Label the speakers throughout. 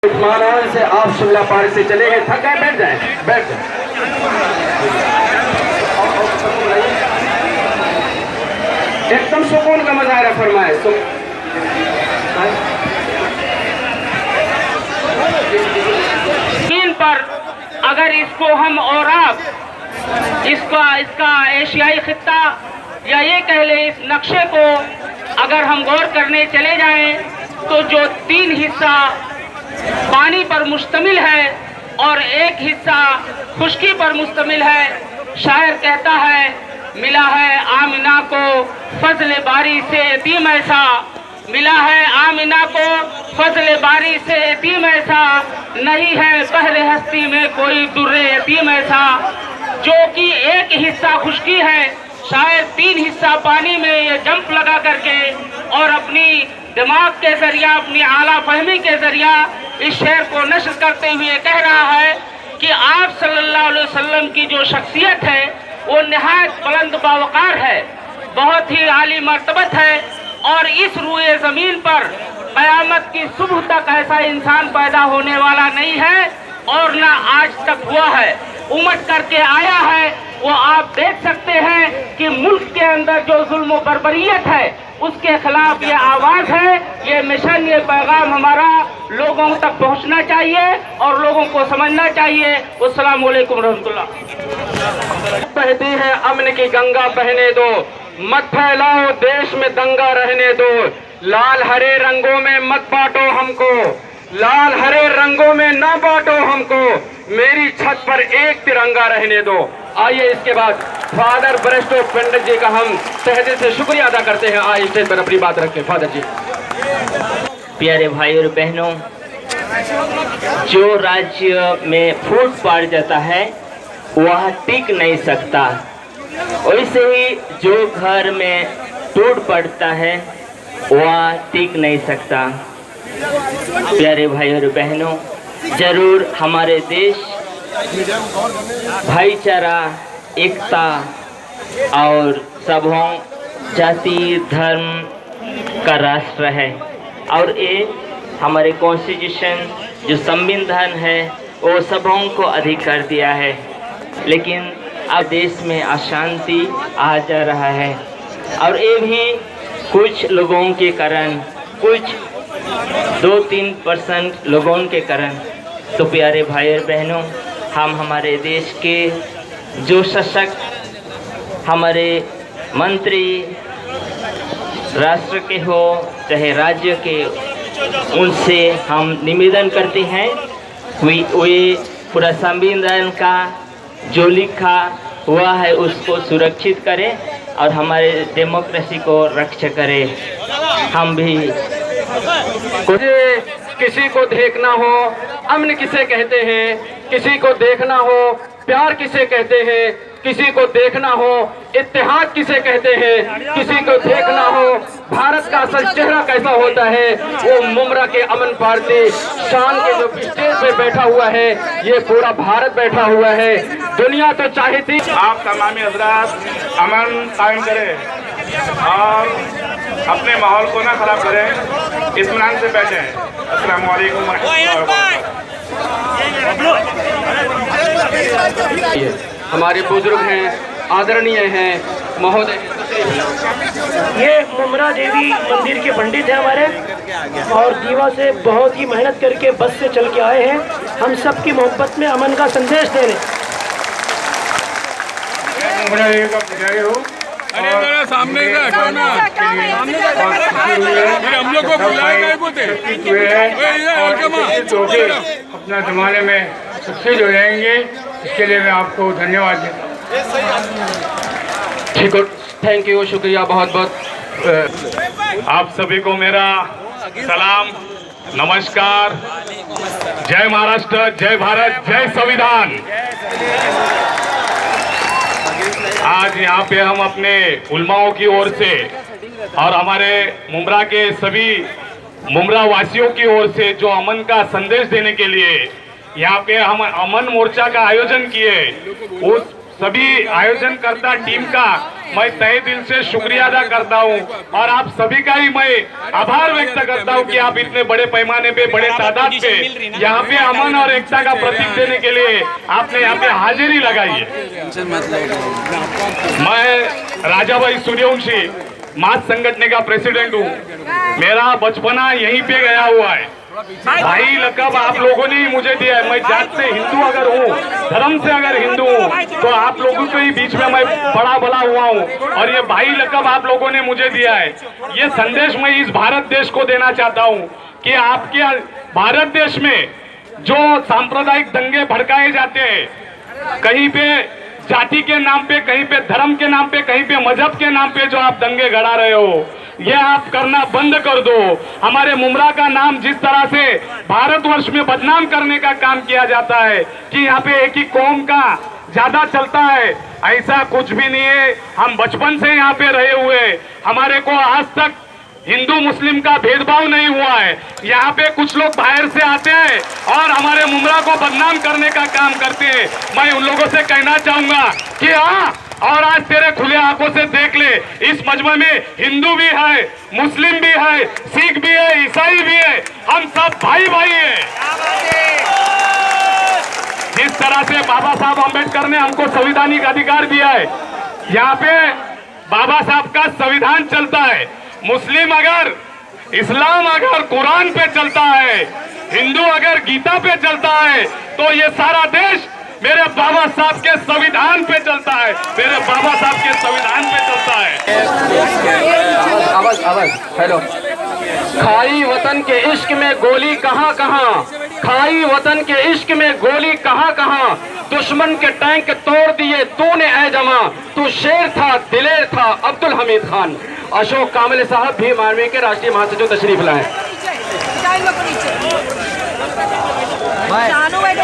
Speaker 1: इत्मीनान से आप शिमला पार से चले गए, थक गए, बैठ जाए, बैठ जाए। एकदम सुकून का मुजाहरा फरमाए।
Speaker 2: चीन पर अगर इसको हम और आप इसका एशियाई खित्ता या ये कह ले इस नक्शे को अगर हम गौर करने चले जाएं तो जो 3 हिस्सा पानी पर मुश्तमिल है और एक हिस्सा खुश्की पर मुश्तमिल है। शायर कहता है, मिला है आमिना को फजल बारी से यतीम ऐसा, मिला है आमिना को फजल बारी से यतीम ऐसा, नहीं है पहले हस्ती में कोई दुर्रे यतीम ऐसा। जो कि एक हिस्सा खुश्की है, शायद 3 हिस्सा पानी में ये जंप लगा करके और अपनी दिमाग के जरिया, अपनी आला फहमी के जरिया इस शेर को नश्र करते हुए कह रहा है कि आप सल्लल्लाहु अलैहि वसल्लम की जो शख्सियत है वो निहायत बुलंद बावकार है, बहुत ही आली मर्तबत है और इस रूए ज़मीन पर क़यामत की सुबह तक ऐसा इंसान पैदा होने वाला नहीं है और ना आज तक हुआ है। उमट करके आया है वो आप देख सकते हैं कि मुल्क के अंदर जो जुल्म व बर्बरियत है उसके खिलाफ ये आवाज़ है, ये मिशन, ये पैगाम हमारा लोगों तक पहुंचना चाहिए और लोगों को समझना चाहिए। अस्सलामु अलैकुम रहमतुल्लाह।
Speaker 1: बहती है अमन की गंगा बहने दो, मत फैलाओ देश में दंगा रहने दो, लाल हरे रंगों में मत बांटो हमको, लाल हरे रंगों में ना बांटो हमको, मेरी छत पर एक तिरंगा रहने दो। आइए इसके बाद फादर ब्रेस्टो पंडित जी का हम तहे दिल से शुक्रिया अदा करते हैं। आइए स्टेज पर अपनी बात रखें फादर जी।
Speaker 3: प्यारे भाई और बहनों, जो राज्य में फूट पड़ जाता है वह टिक नहीं सकता, वैसे ही जो घर में टूट पड़ता है वह टिक नहीं सकता। प्यारे भाई और बहनों, जरूर हमारे देश भाईचारा, एकता और सबों जाति धर्म का राष्ट्र है और ये हमारे कॉन्स्टिट्यूशन जो संविधान है वो सबों को अधिकार दिया है। लेकिन अब देश में अशांति आ जा रहा है और ये भी कुछ लोगों के कारण, कुछ 2-3% लोगों के कारण। तो प्यारे भाई और बहनों, हम हमारे देश के जो सशक्त हमारे मंत्री राष्ट्र के हो चाहे राज्य के, उनसे हम निवेदन करते हैं वे पूरा संविधान का जो लिखा हुआ है उसको सुरक्षित करें और हमारे डेमोक्रेसी को रक्षा करें। हम भी
Speaker 1: किसी को देखना हो अमन किसे कहते हैं, किसी को देखना हो प्यार किसे कहते हैं, किसी को देखना हो इत्तेहाद किसे कहते हैं, किसी को देखना हो भारत का असल चेहरा कैसा होता है, वो मुमरा के अमन पार्टी शान के जो स्टेज पे बैठा हुआ है, ये पूरा भारत बैठा हुआ है। दुनिया तो चाहती
Speaker 4: आप तमामी हजरात अमन कायम करें और अपने माहौल को ना खराब करें, इत्मीनान से बैठें। अस्सलाम वालेकुम वरहमतुल्लाहि वबरकातुहू।
Speaker 1: हमारे बुजुर्ग हैं, आदरणीय हैं, महोदय।
Speaker 5: ये मुमरा देवी मंदिर के पंडित हैं हमारे और दीवा से बहुत ही मेहनत करके बस से चल के आए हैं हम सब की मोहब्बत में अमन का संदेश देने।
Speaker 4: मुमरा देवी का पुजारी हो।
Speaker 6: अरे सामने का हटाना, फिर हम लोग को बुलाएगा बोलते
Speaker 4: अपना जमाने में सक्सेस हो जाएंगे, इसके लिए मैं आपको धन्यवाद देता हूँ।
Speaker 1: ठीक है, थैंक यू, शुक्रिया बहुत बहुत।
Speaker 4: आप सभी को मेरा सलाम, नमस्कार, जय महाराष्ट्र, जय भारत, जय संविधान। आज यहाँ पे हम अपने उलमाओं की ओर से और हमारे मुमरा के सभी मुमरा वासियों की ओर से जो अमन का संदेश देने के लिए यहाँ पे हम अमन मोर्चा का आयोजन किए, उस सभी आयोजनकर्ता टीम का मैं तहे दिल से शुक्रिया अदा करता हूँ और आप सभी का ही मैं आभार व्यक्त करता हूँ कि आप इतने बड़े पैमाने पे, बड़े तादाद पे यहाँ पे अमन और एकता का प्रतीक देने के लिए आपने यहाँ पे हाजिरी लगाई है। मैं राजा भाई सूर्यवंशी मास संगठन का प्रेसिडेंट हूँ। मेरा बचपना यहीं पे गया हुआ है। भाई लकब आप लोगों ने ही मुझे दिया है। मैं जात से हिंदू अगर हूँ, धर्म से अगर हिंदू हूँ, तो आप लोगों के ही बीच में मैं बड़ा भला हुआ हूँ और ये भाई लकब आप लोगों ने मुझे दिया है। ये संदेश मैं इस भारत देश को देना चाहता हूँ कि आपके भारत देश में जो सांप्रदायिक दंगे भड़काए जाते हैं, कहीं पे जाति के नाम पे, कहीं पे धर्म के नाम पे, कहीं पे मजहब के नाम पे जो आप दंगे गड़ा रहे हो, ये आप करना बंद कर दो। हमारे मुमरा का नाम जिस तरह से भारतवर्ष में बदनाम करने का काम किया जाता है कि यहाँ पे एक ही कौम का ज्यादा चलता है, ऐसा कुछ भी नहीं है। हम बचपन से यहाँ पे रहे हुए, हमारे को आज तक हिंदू मुस्लिम का भेदभाव नहीं हुआ है। यहाँ पे कुछ लोग बाहर से आते हैं और हमारे मुमरा को बदनाम करने का काम करते हैं। मैं उन लोगों से कहना चाहूंगा कि हाँ, और आज तेरे खुले आंखों से देख ले, इस मजमे में हिंदू भी है, मुस्लिम भी है, सिख भी है, ईसाई भी है, हम सब भाई भाई हैं। जिस तरह से बाबा साहब अम्बेडकर ने हमको संवैधानिक अधिकार दिया है, यहाँ पे बाबा साहब का संविधान चलता है। मुस्लिम अगर, इस्लाम अगर कुरान पे चलता है, हिंदू अगर गीता पे चलता है, तो ये सारा देश मेरे बाबा साहब के संविधान पे चलता है, मेरे बाबा साहब के संविधान पे चलता है।
Speaker 1: आवाज हेलो। खाई वतन के इश्क में गोली कहां कहां, खाई वतन के इश्क में गोली कहां कहां, दुश्मन के टैंक तोड़ दिए तूने ऐ जमा, तू शेर था दिलेर था अब्दुल हमीद खान। अशोक कामले साहब भीम आर्मी के राष्ट्रीय महासचिव तशरीफ लाए।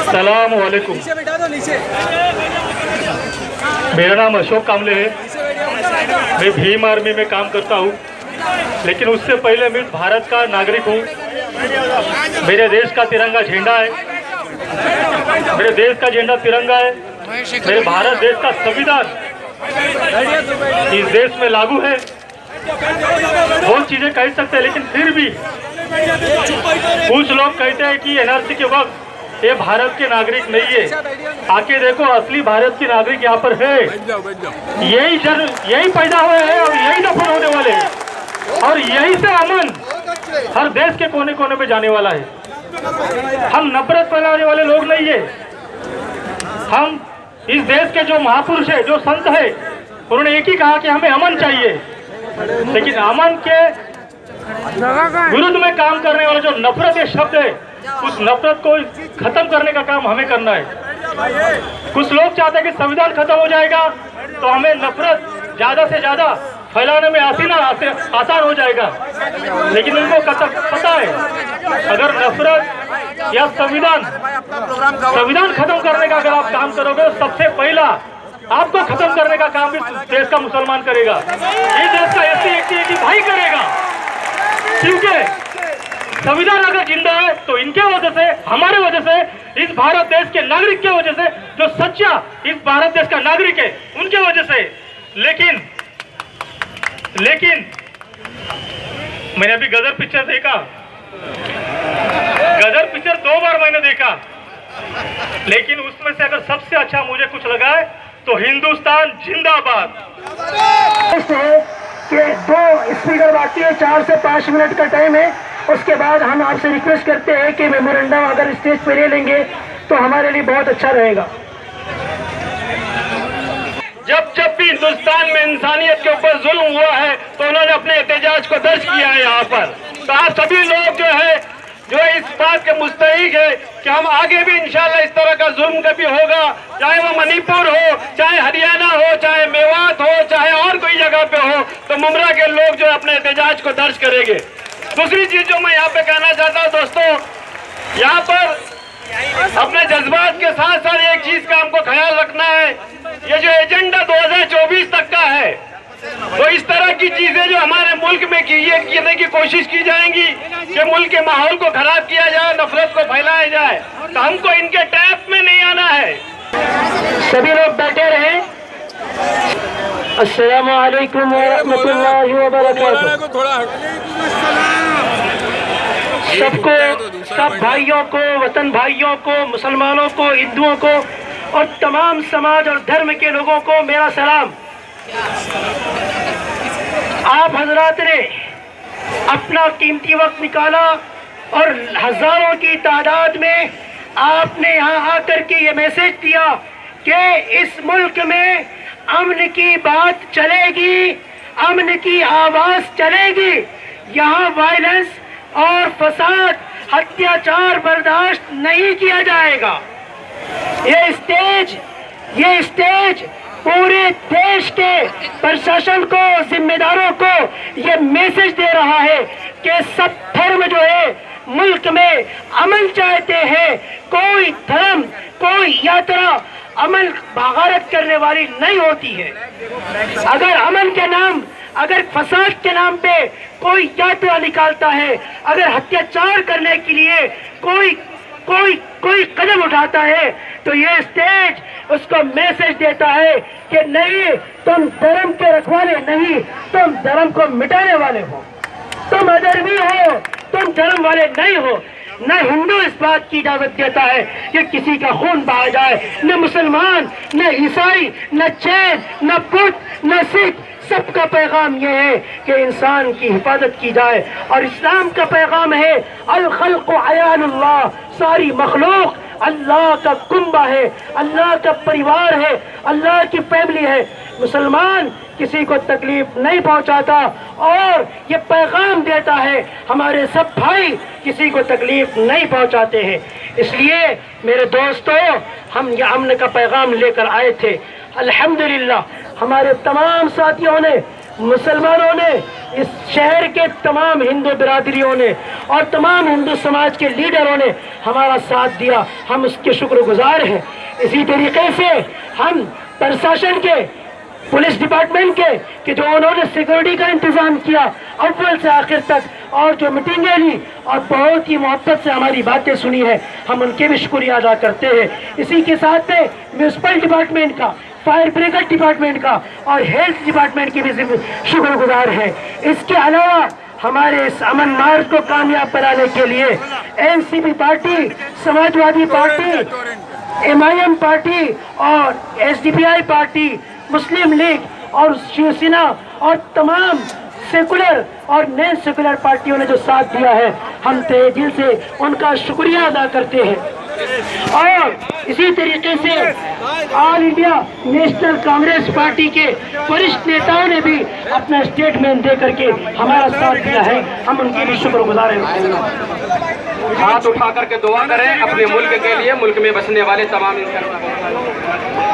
Speaker 7: सलाम वालेकुम। मेरा नाम अशोक कामले है। मैं भीम आर्मी में काम करता हूँ, लेकिन उससे पहले मैं भारत का नागरिक हूँ। मेरे देश का तिरंगा झंडा है, मेरे देश का झंडा तिरंगा है। मेरे भारत देश का संविधान इस देश में लागू है। बहुत चीजें कह सकते हैं, लेकिन फिर भी कुछ लोग कहते हैं कि एनआरसी के वक्त ये भारत के नागरिक नहीं है। आके देखो, असली भारत के नागरिक यहाँ पर है। यही पैदा हुए हैं और यही दफन होने वाले हैं और यही से अमन हर देश के कोने कोने पे जाने वाला है। हम नफरत फैलाने वाले लोग नहीं है। हम इस देश के जो महापुरुष है, जो संत है, उन्होंने एक ही कहा कि हमें अमन चाहिए, लेकिन अमन के विरुद्ध में काम करने वाला जो नफरत है शब्द है, उस नफरत को खत्म करने का काम हमें करना है। कुछ लोग चाहते हैं कि संविधान खत्म हो जाएगा तो हमें नफरत ज्यादा से ज्यादा फैलाने में आसान हो जाएगा, लेकिन उनको पता है अगर नफरत या संविधान खत्म करने का अगर आप काम करोगे तो सबसे पहला आपको खत्म करने का काम भी देश का मुसलमान करेगा, इस देश का एससी भाई करेगा। क्योंकि संविधान अगर जिंदा है तो इनके वजह से, हमारे वजह से, इस भारत देश के नागरिक के वजह से, जो सच्चा इस भारत देश का नागरिक है उनके वजह से। लेकिन मैंने अभी गदर पिक्चर देखा। गदर पिक्चर 2 बार मैंने देखा, लेकिन उसमें से अगर सबसे अच्छा मुझे कुछ लगा है तो हिंदुस्तान जिंदाबाद।
Speaker 5: कि 2 स्पीकर बाकी है, 4 से 5 मिनट का टाइम है। उसके बाद हम आपसे रिक्वेस्ट करते हैं कि मेमोरेंडम अगर स्टेज पे ले लेंगे तो हमारे लिए बहुत अच्छा रहेगा।
Speaker 1: जब भी हिंदुस्तान में इंसानियत के ऊपर जुल्म हुआ है तो उन्होंने अपने एहतजाज को दर्ज किया है यहाँ पर। तो आप सभी लोग जो इस बात के मुस्तहिक है कि हम आगे भी इंशाल्लाह इस तरह का जुल्म कभी होगा, चाहे वो मणिपुर हो, चाहे हरियाणा हो, चाहे मेवात हो, चाहे और कोई जगह पे हो, तो मुमरा के लोग जो अपने एहतजाज को दर्ज करेंगे। दूसरी चीज जो मैं यहाँ पे कहना चाहता हूँ दोस्तों, यहाँ पर अपने जज्बात के साथ साथ एक चीज का हमको ख्याल रखना है। ये जो एजेंडा 2024 तक का है, तो इस तरह की चीजें जो हमारे मुल्क में करने की कोशिश की जाएंगी कि मुल्क के माहौल को खराब किया जाए, नफरत को फैलाया जाए, तो हमको इनके ट्रैप में नहीं आना है।
Speaker 5: सभी लोग बैठे रहें। अस्सलामु अलैकुम व रहमतुल्लाहि व बरकातुहू।
Speaker 6: को थोड़ा
Speaker 5: सबको, सब भाइयों को, वतन भाइयों को, मुसलमानों को, हिंदुओं को और तमाम समाज और धर्म के लोगों को मेरा सलाम। आप हजरात ने अपना कीमती वक्त निकाला और हजारों की तादाद में आपने यहाँ आकर के ये मैसेज दिया कि इस मुल्क में अमन की बात चलेगी, अमन की आवाज चलेगी, यहाँ वायलेंस और फसाद, अत्याचार बर्दाश्त नहीं किया जाएगा। ये स्टेज पूरे देश के प्रशासन को, जिम्मेदारों को ये मैसेज दे रहा है कि सब धर्म जो है मुल्क में अमन चाहते हैं। कोई धर्म, कोई यात्रा अमन बगावत करने वाली नहीं होती है। अगर अमन के नाम, अगर फसाद के नाम पे कोई यात्रा निकालता है, अगर अत्याचार करने के लिए कोई कदम उठाता है, तो ये स्टेज उसको मैसेज देता है कि नहीं, तुम धर्म के रखवाले नहीं, तुम धर्म को मिटाने वाले हो, तुम अधर्मी हो, तुम धर्म वाले नहीं हो। न हिंदू इस बात की इजाजत देता है कि किसी का खून बहा जाए, न मुसलमान, न ईसाई, न जैन, न बुद्ध, न सिख। सबका पैगाम यह है कि इंसान की हिफाजत की जाए और इस्लाम का पैगाम है अल खल्क़ अयानुल्लाह, सारी मखलूक अल्लाह का कुंबा है, अल्लाह का परिवार है, अल्लाह की फैमिली है। मुसलमान किसी को तकलीफ नहीं पहुंचाता और ये पैगाम देता है हमारे सब भाई किसी को तकलीफ नहीं पहुंचाते हैं। इसलिए मेरे दोस्तों, हम ये अमन का पैगाम लेकर आए थे। अल्हम्दुलिल्लाह हमारे तमाम साथियों ने, मुसलमानों ने, इस शहर के तमाम हिंदू बिरादरियों ने और तमाम हिंदू समाज के लीडरों ने हमारा साथ दिया, हम उसके शुक्रगुजार हैं। इसी तरीके से हम प्रशासन के, पुलिस डिपार्टमेंट के कि जो उन्होंने सिक्योरिटी का इंतजाम किया अव्वल से आखिर तक, और जो मीटिंगें ली और बहुत ही मोहब्बत से हमारी बातें सुनी है, हम उनके भी शुक्रिया अदा करते हैं। इसी के साथ में म्यूनसिपल डिपार्टमेंट का, फायर ब्रिगेड डिपार्टमेंट का और हेल्थ डिपार्टमेंट की भी शुक्रगुजार है। इसके अलावा हमारे इस अमन मार्च को कामयाब बनाने के लिए NCP party, Samajwadi party, MIM party और SDPI पार्टी, मुस्लिम लीग और शिवसेना और तमाम सेकुलर और नॉन सेकुलर पार्टियों ने जो साथ दिया है, हम तहे दिल से उनका शुक्रिया अदा करते हैं। और इसी तरीके से all India national Congress party के वरिष्ठ नेताओं ने भी अपना स्टेटमेंट दे करके हमारा साथ दिया है, हम उनके भी शुक्रगुजार हैं।
Speaker 1: हाथ उठा करके दुआ करें अपने मुल्क के लिए, मुल्क में बसने वाले तमाम इंसान।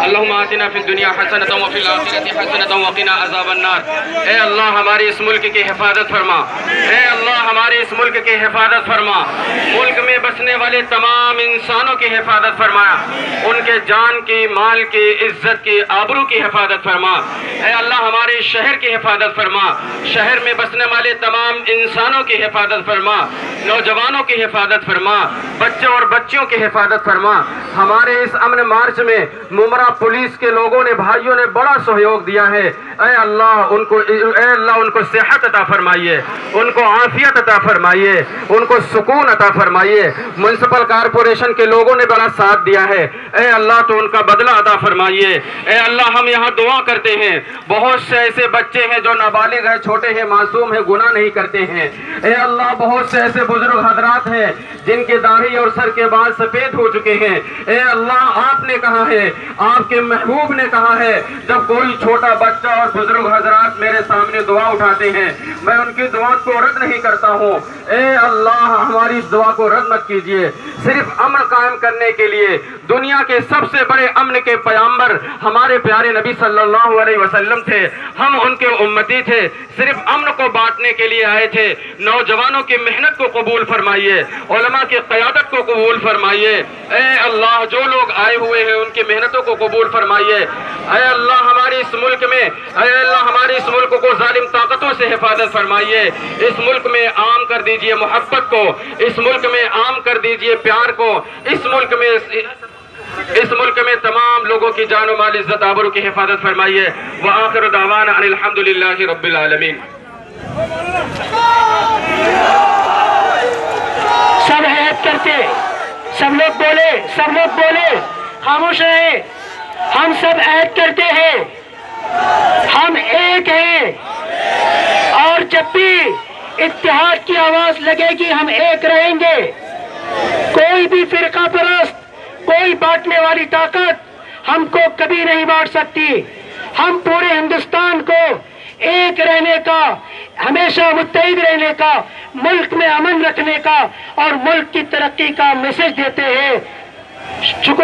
Speaker 1: अल्लाहुम्मा आतिना फिद दुनिया हसनतन व फिल आखिरति हसनतन व क़िना अज़ाबन नार। ए अल्लाह हमारी इस मुल्क की हिफाजत फरमा, ए अल्लाह हमारी इस मुल्क की हिफाजत फरमा, मुल्क में बसने वाले तमाम इंसानों की हिफाजत फरमाया, उनके जान की, माल की, इज्जत की, आबरू की हिफाजत फरमा। ए अल्लाह हमारे शहर की हिफाजत फरमा, शहर में बसने वाले तमाम इंसानों की हिफाजत फरमा, नौजवानों की हिफाजत फरमा, बच्चों और बच्चियों की हिफाजत फरमा। हमारे इस अमन मार्च में मुमरा पुलिस के लोगों ने, भाइयों ने बड़ा सहयोग दिया है। ए अल्लाह उनको सेहत अता फरमाइए, उनको आफियत अता फरमाइए, उनको सुकून अता फरमाइए। म्युनिसिपल कॉरपोरेशन के लोगों ने बड़ा साथ दिया है, ए अल्लाह तो उनका बदला अता फरमाइए। ए अल्लाह हम यहाँ दुआ करते हैं, बहुत से ऐसे बच्चे हैं जो नाबालिग हैं, छोटे हैं, मासूम हैं, गुनाह नहीं करते हैं। ए अल्लाह बहुत से ऐसे बुजुर्ग हजरात हैं जिनके दाढ़ी और सर के बाल सफेद हो चुके हैं। ए अल्लाह आपने कहा है, आपके महबूब ने कहा है, जब कोई छोटा बच्चा और बुजुर्ग हजरात मेरे सामने दुआ उठाते हैं, मैं उनकी दुआ को रद्द नहीं करता हूँ। ए अल्लाह हमारी इस दुआ को रद्द मत कीजिए। सिर्फ अमन कायम करने के लिए दुनिया के सबसे बड़े अमन के पैगंबर हमारे प्यारे नबी सल्लल्लाहु अलैहि वसल्लम थे, हम उनके उम्मती थे, सिर्फ अमन को बांटने के लिए आए थे। नौजवानों की मेहनत को कबूल फरमाइए, उलमा की क़यादत को कबूल फरमाइए। ए अल्लाह जो लोग आए हुए हैं उनकी मेहनतों को कबूल फरमाइए। ए अल्लाह हमारे इस मुल्क में, ए अल्लाह हमारे इस मुल्क को जालिम ताकतों से हिफाजत फरमाइए। इस मुल्क में आम कर दीजिए मोहब्बत को, इस मुल्क में आम कर दीजिए प्यार को, इस मुल्क में इस मुल्क में तमाम लोगों की जान और माल इज्जत आबरू की हिफाजत फरमाइए। व आखिर दावाना अनिल हम्दुलिल्लाहि रब्बिल आलमीन।
Speaker 5: सब ऐड करके सब लोग बोले, खामोश रहे। हम सब ऐड करते हैं, हम एक हैं, और जब भी इत्तेहाद की आवाज लगेगी हम एक रहेंगे। कोई भी फिरका परस्त, कोई बांटने वाली ताकत हमको कभी नहीं बांट सकती। हम पूरे हिंदुस्तान को एक रहने का, हमेशा मुत्तहिद रहने का, मुल्क में अमन रखने का और मुल्क की तरक्की का मैसेज देते हैं। शुक्र।